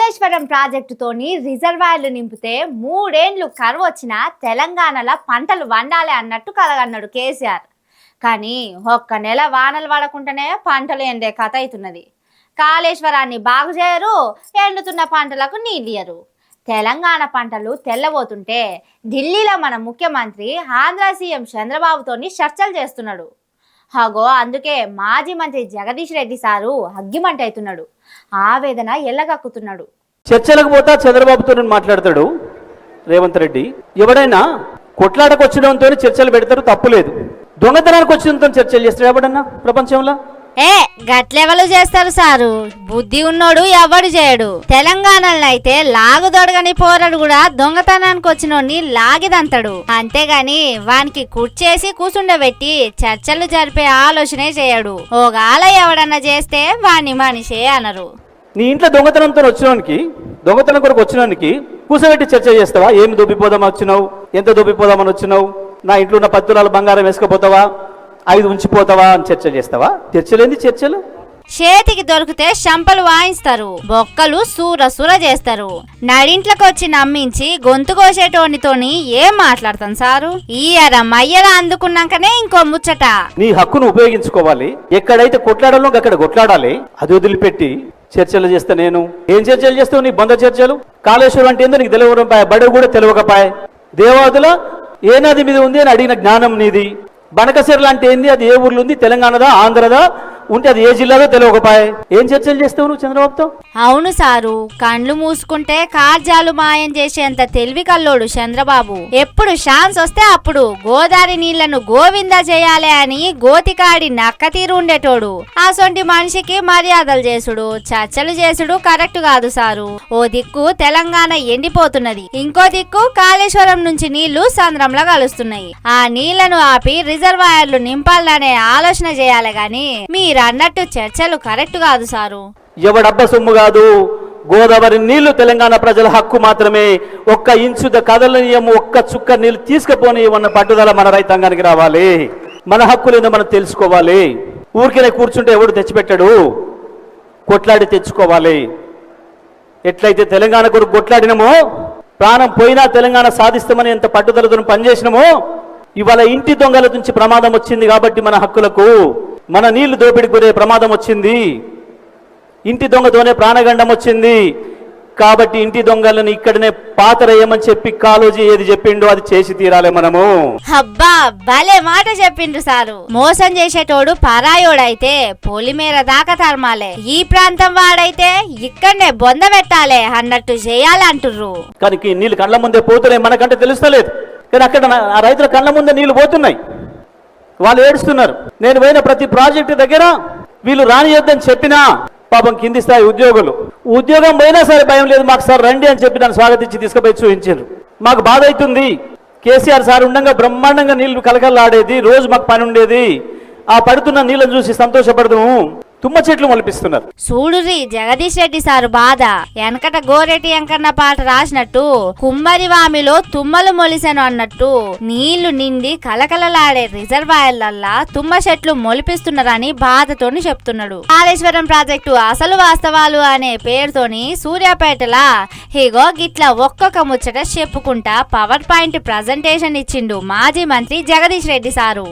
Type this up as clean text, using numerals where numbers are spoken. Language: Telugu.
కాళేశ్వరం ప్రాజెక్టుతోని రిజర్వాయర్లు నింపితే 3 ఏళ్లు కరువు వచ్చినా తెలంగాణలో పంటలు వండాలి అన్నట్టు కలగన్నాడు కేసీఆర్. కానీ ఒక్క నెల వానలు పడకుండానే పంటలు ఎండే కథ అవుతున్నది. కాళేశ్వరాన్ని బాగు చేయరు, ఎండుతున్న పంటలకు నీళ్ళియరు. తెలంగాణ పంటలు తెల్లబోతుంటే ఢిల్లీలో మన ముఖ్యమంత్రి ఆంధ్ర సీఎం చంద్రబాబుతోని చర్చలు చేస్తున్నాడు. హగో అందుకే మాజీ మంత్రి జగదీష్ రెడ్డి సారు అగ్గిమంటవుతున్నాడు, ఆవేదన ఎల్లగక్కుతున్నాడు. చర్చలకు పోతా చంద్రబాబుతో మాట్లాడతాడు రేవంత్ రెడ్డి. ఎవడైనా కొట్లాడకు వచ్చినంతో చర్చలు పెడతారు, తప్పులేదు. దొంగతనానికి వచ్చినంతో చర్చలు చేస్తాడు ఎవడన్నా ప్రపంచంలో? గట్లెవలు చేస్తారు సారు, బుద్ధి ఉన్నోడు ఎవడు చేయడు. తెలంగాణలో అయితే లాగుదొడగని పోరడు కూడా దొంగతనానికి వచ్చినోడిని లాగిదంతాడు. అంతేగాని వానికి కుర్చేసి కూసుండబెట్టి చర్చలు జరిపే ఆలోచనే చేయడు. ఓగాల ఎవడన్నా చేస్తే వాణ్ణి మనిషే అనరు. నీ ఇంట్లో దొంగతనంతో వచ్చినోనికి, దొంగతనం కొరకు వచ్చినోనికి కూసబెట్టి చర్చ చేస్తావా? ఏమి దొబ్బిపోదామని వచ్చినావు, ఎంత దొబ్బిపోదామని వచ్చినావు, నా ఇంట్లో ఉన్న 10 తులాల బంగారం వేసుకుపోతావా, 5 ఉంచిపోతావా అని చర్చ చేస్తావా? చర్చలేంది చర్చలు? చేతికి దొరికితే శంపలు వాయిస్తారు, బొక్కలు సూర చేస్తారు. నడింట్లోకి వచ్చి నమ్మించి గొంతు కోసేటోనితోని ఏం మాట్లాడతాం సారు? ఈయర మయ్యర అందుకున్నాకనే ఇంకో ముచ్చట. నీ హక్కును ఉపయోగించుకోవాలి. ఎక్కడైతే కొట్లాడాలో అక్కడ కొట్లాడాలి. అది వదిలిపెట్టి చర్చలు చేస్తా నేను ఏం చర్చలు చేస్తావు? నీ బంద చర్చలు. కాళేశ్వరం అంటే ఏందో నీకు తెలియకపోయా, బడి కూడా తెలియకపోయా. దేవాదుల ఏ నది మీద ఉంది అని అడిగిన జ్ఞానం నీది. బనకసిర అంటే ఏంది, అది ఏ ఊర్లో ఉంది, తెలంగాణదా ఆంధ్రదా, ఉంటే అది ఏ జిల్లాలో తెలియకపోయా. ఏం చర్చలు చేస్తావు నువ్వు చంద్రబాబుతో? అవును సారు, కండ్లు మూసుకుంటే కార్జాలు మాయం చేసేంత తెలివి కల్లోడు చంద్రబాబు. ఎప్పుడు ఛాన్స్ వస్తే అప్పుడు గోదావరి నీళ్లను గోవిందా చేయాలి అని గోతికాడి నక్క తీరు ఉండేటోడు. అసొంటి మనిషికి మర్యాదలు చేసుడు, చర్చలు చేసుడు కరెక్ట్ కాదు సారు. ఓ దిక్కు తెలంగాణ ఎండిపోతున్నది, ఇంకో దిక్కు కాళేశ్వరం నుంచి నీళ్లు సంద్రంలో కలుస్తున్నాయి. ఆ నీళ్లను ఆపి రిజర్వాయర్లు నింపాలనే ఆలోచన చేయాలి గాని మీరు అన్నట్టు చర్చలు కరెక్ట్ కాదు సారు. ఎవడబ్బ సొమ్ము కాదు. గోదావరి నీళ్లు తెలంగాణ ప్రజల హక్కు మాత్రమే. ఒక్క ఇంచు కదలనీయము, ఒక్క చుక్క నీళ్లు తీసుకుపోనియమన్న పట్టుదల మన రైతాంగానికి రావాలి. మన హక్కులేదో మనం తెలుసుకోవాలి. ఊరికే కూర్చుంటే ఎవడు తెచ్చిపెట్టాడు, కొట్లాడి తెచ్చుకోవాలి. ఎట్లయితే తెలంగాణ కొరకు కొట్లాడినమో, ప్రాణం పోయినా తెలంగాణ సాధిస్తామని ఎంత పట్టుదలతో పనిచేసినామో, ఇవాళ ఇంటి దొంగల నుంచి ప్రమాదం వచ్చింది కాబట్టి మన హక్కులకు, మన నీళ్లు దోపిడికి గురే ప్రమాదం వచ్చింది. ఇంటి దొంగతోనే ప్రాణగండం వచ్చింది కాబట్టి ఇంటి దొంగలను ఇక్కడనే పాతరేయమని చెప్పి కాలోజీ ఏది చెప్పిండో అది చేసి తీరాలి మనము. అబ్బా భలే మాట చెప్పిండ్రు సారు. మోసం చేసేటోడు పరాయోడైతే పొలిమేర దాకా తరమాలే, ఈ ప్రాంతం వాడైతే ఇక్కడనే బొంద పెట్టాలే అన్నట్టు చేయాలంటుర్రు. కానీ నీళ్ళు కళ్ళ ముందే పోతున్నాయి, మనకంటే తెలుస్తలేదు. కానీ అక్కడ ఆ రైతుల కళ్ళ ముందే నీళ్లు పోతున్నాయి, వాళ్ళు ఏడుస్తున్నారు. నేను పోయిన ప్రతి ప్రాజెక్టు దగ్గర వీళ్ళు రానియొద్దని చెప్పినా పాపం కింది స్థాయి ఉద్యోగం పోయినా సరే భయం లేదు, మాకు సార్ రండి అని చెప్పి నన్ను స్వాగతించి తీసుకుపోయి చూపించారు. మాకు బాధ అవుతుంది. కేసీఆర్ సార్ ఉండగా బ్రహ్మాండంగా నీళ్లు కలకల్లాడేది, రోజు మాకు పని ఉండేది. ఆ పడుతున్న నీళ్ళని చూసి సంతోషపడదాము. తుమ్మ చెట్లు మొలిపిస్తున్నారు. చూడురి జగదీష్ రెడ్డి సారు బాధ. వెనకట గోరెటి వెంకన్న పాట రాసినట్టు కుమ్మరి వామిలో తుమ్మలు మొలిసెను అన్నట్టు నీళ్లు నిండి కలకలలాడే రిజర్వాయర్లల్లా తుమ్మ చెట్లు మొలిపిస్తున్నారని బాధతోని చెప్తున్నాడు. కాళేశ్వరం ప్రాజెక్టు అసలు వాస్తవాలు అనే పేరుతోని సూర్యాపేటలా ఇగో గిట్లా ఒక్కొక్క ముచ్చట చెప్పుకుంటా పవర్ పాయింట్ ప్రజెంటేషన్ ఇచ్చిండు మాజీ మంత్రి జగదీష్ రెడ్డి సారు.